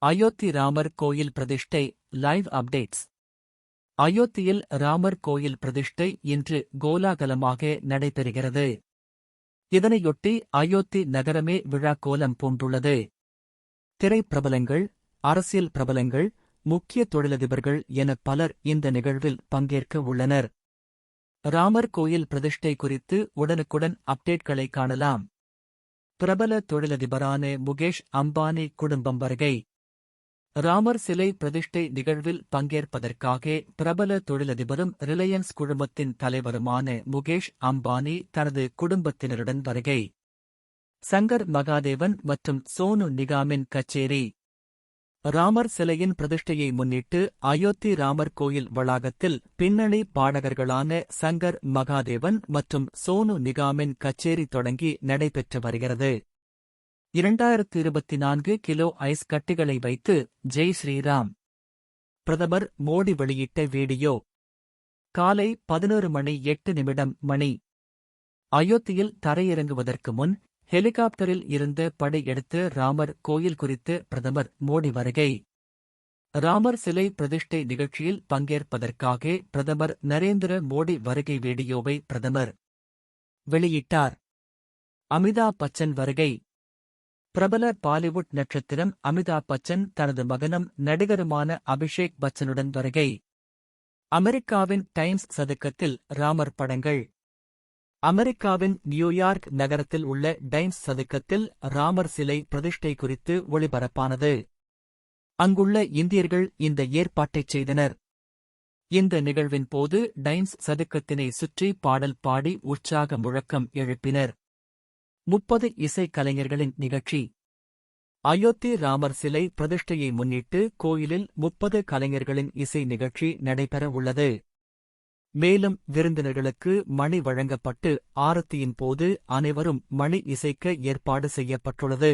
அயோத்தி ராமர் கோயில் பிரதிஷ்டை live updates. அயோத்தியில் ராமர் கோயில் பிரதிஷ்டை இன்று கோலாகலமாக நடைபெறுகிறது. இதனையொட்டி அயோத்தி நகரமே விழாக்கோலம் பூண்டுள்ளது. திரைப்பிரபலங்கள், அரசியல் பிரபலங்கள், முக்கிய தொழிலதிபர்கள் என பலர் இந்த நிகழ்வில் பங்கேற்க உள்ளனர். ராமர் கோயில் பிரதிஷ்டை குறித்து உடனுக்குடன் அப்டேட்களை காணலாம். பிரபல தொழிலதிபரான முகேஷ் அம்பானி குடும்பம் வருகை. ராமர் சிலை பிரதிஷ்டை நிகழ்வில் பங்கேற்பதற்காக பிரபல தொழிலதிபரும் ரிலையன்ஸ் குழுமத்தின் தலைவருமான முகேஷ் அம்பானி தனது குடும்பத்தினருடன் வருகை. சங்கர் மகாதேவன் மற்றும் சோனு நிகாமின் கச்சேரி. ராமர் சிலையின் பிரதிஷ்டையை முன்னிட்டு அயோத்தி ராமர் கோயில் வளாகத்தில் பின்னணி பாடகர்களான சங்கர் மகாதேவன் மற்றும் சோனு நிகாமின் கச்சேரி தொடங்கி நடைபெற்று வருகிறது. 2024 கிலோ ஐஸ் கட்டிகளை வைத்து ஜெய் ஸ்ரீராம். பிரதமர் மோடி வெளியிட்ட வீடியோ. காலை 11:08 மணி. அயோத்தியில் தரையிறங்குவதற்கு முன் ஹெலிகாப்டரில் இருந்த படை எடுத்து ராமர் கோயில் குறித்து பிரதமர் மோடி வருகை. ராமர் சிலை பிரதிஷ்டை நிகழ்ச்சியில் பங்கேற்பதற்காக பிரதமர் நரேந்திர மோடி வருகை வீடியோவை பிரதமர் வெளியிட்டார். அமிதாப் பச்சன் வருகை. பிரபல பாலிவுட் நட்சத்திரம் அமிதாப் பச்சன் தனது மகனும் நடிகருமான அபிஷேக் பச்சனுடன் வருகை. அமெரிக்காவின் டைம்ஸ் சதுக்கத்தில் ராமர் படங்கள். அமெரிக்காவின் நியூயார்க் நகரத்தில் உள்ள டைம்ஸ் சதுக்கத்தில் ராமர் சிலை பிரதிஷ்டை குறித்து ஒளிபரப்பானது. அங்குள்ள இந்தியர்கள் இந்த ஏற்பாட்டைச் செய்தனர். இந்த நிகழ்வின் போது டைம்ஸ் சதுக்கத்தினை சுற்றி பாடல் பாடி உற்சாக முழக்கம் எழுப்பினர். 30 இசைக் கலைஞர்களின் நிகழ்ச்சி. அயோத்தி ராமர் சிலை பிரதிஷ்டையை முன்னிட்டு கோயிலில் 30 கலைஞர்களின் இசை நிகழ்ச்சி நடைபெற உள்ளது. மேலும் விருந்தினர்களுக்கு மணி வழங்கப்பட்டு ஆரத்தியின் போது அனைவரும் மணி இசைக்க ஏற்பாடு செய்யப்பட்டுள்ளது.